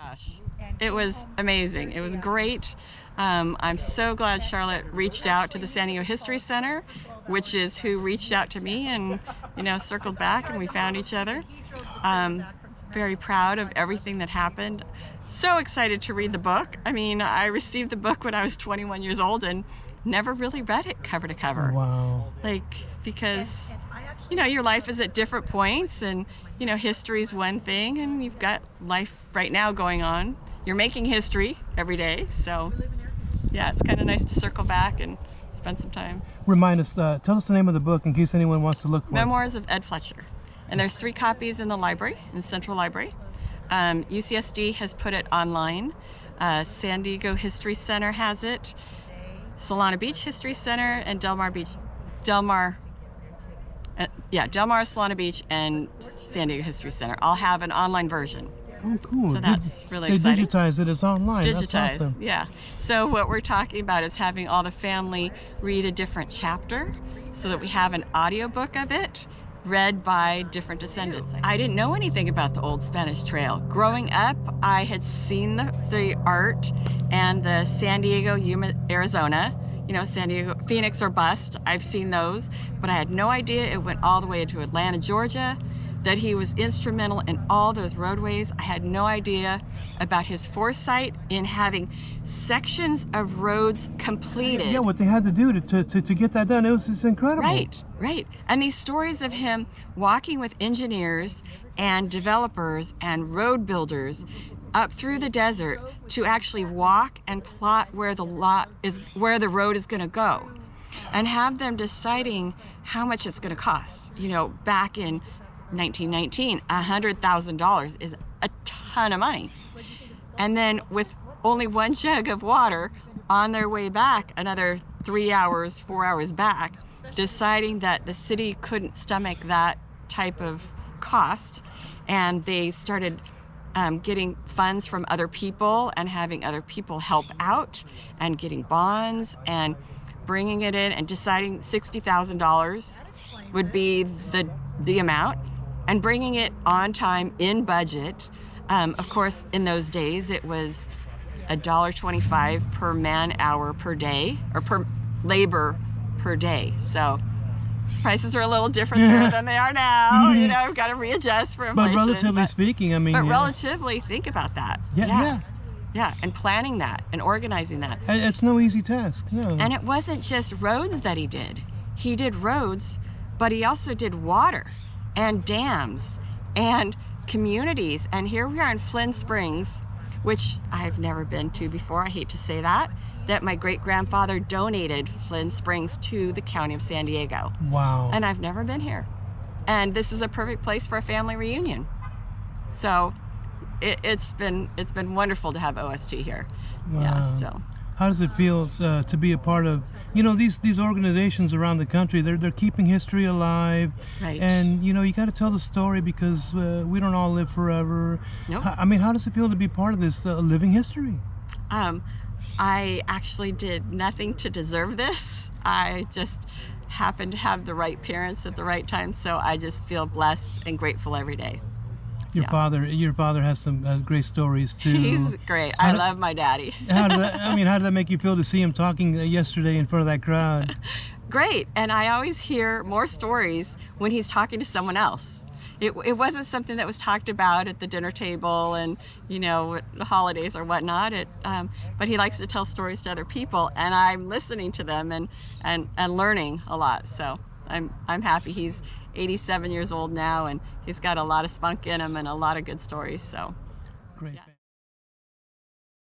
Gosh, it was amazing. It was great. I'm so glad Charlotte reached out to the San Diego History Center, which is who reached out to me and, circled back and we found each other. Very proud of everything that happened. So excited to read the book. I mean, I received the book when I was 21 years old and never really read it cover to cover. Wow. Because your life is at different points and, history's one thing and you've got life right now going on. You're making history every day. So yeah, it's kind of nice to circle back and spend some time. Remind us, tell us the name of the book in case anyone wants to look for it. Memoirs of Ed Fletcher. And there's 3 copies in the library, in Central Library. UCSD has put it online. San Diego History Center has it. Solana Beach History Center and Del Mar, Solana Beach and San Diego History Center all have an online version. Oh, cool. So that's really exciting. They digitized it, it's online. Digitized, that's awesome. Yeah. So what we're talking about is having all the family read a different chapter so that we have an audiobook of it read by different descendants. I didn't know anything about the Old Spanish Trail. Growing up, I had seen the art and the San Diego, Yuma, Arizona, San Diego, Phoenix or Bust. I've seen those, but I had no idea it went all the way to Atlanta, Georgia, that he was instrumental in all those roadways. I had no idea about his foresight in having sections of roads completed. Yeah, what they had to do to get that done, it's incredible. Right. And these stories of him walking with engineers and developers and road builders up through the desert to actually walk and plot where the road is going to go, and have them deciding how much it's going to cost. Back in 1919, $100,000 is a ton of money. And then with only 1 jug of water on their way back, another 3 hours, 4 hours back, deciding that the city couldn't stomach that type of cost, and they started getting funds from other people and having other people help out and getting bonds and bringing it in and deciding $60,000 would be the amount, and bringing it on time, in budget. Of course, in those days, it was $1.25 per man hour per day, or per labor per day. So prices are a little different there than they are now. We've got to readjust for inflation. But relatively speaking, I mean. But relatively, think about that. Yeah, and planning that and organizing that. It's no easy task. No. And it wasn't just roads that he did. He did roads, but he also did water and dams and communities. And here we are in Flynn Springs, which I've never been to before. I hate to say that my great-grandfather donated Flynn Springs to the county of San Diego. Wow. And I've never been here. And this is a perfect place for a family reunion. So it's been wonderful to have O.S.T. here. Wow. Yeah, so. How does it feel to be a part of, these organizations around the country? They're keeping history alive. Right. And you got to tell the story, because we don't all live forever. Nope. I mean, how does it feel to be part of this living history? I actually did nothing to deserve this. I just happened to have the right parents at the right time, so I just feel blessed and grateful every day. Your father has some great stories too. He's great. I love my daddy. How did that make you feel to see him talking yesterday in front of that crowd? Great. And I always hear more stories when he's talking to someone else. It wasn't something that was talked about at the dinner table and the holidays or whatnot. But he likes to tell stories to other people, and I'm listening to them and learning a lot. So I'm happy. He's 87 years old now, and he's got a lot of spunk in him and a lot of good stories. So great. Yeah.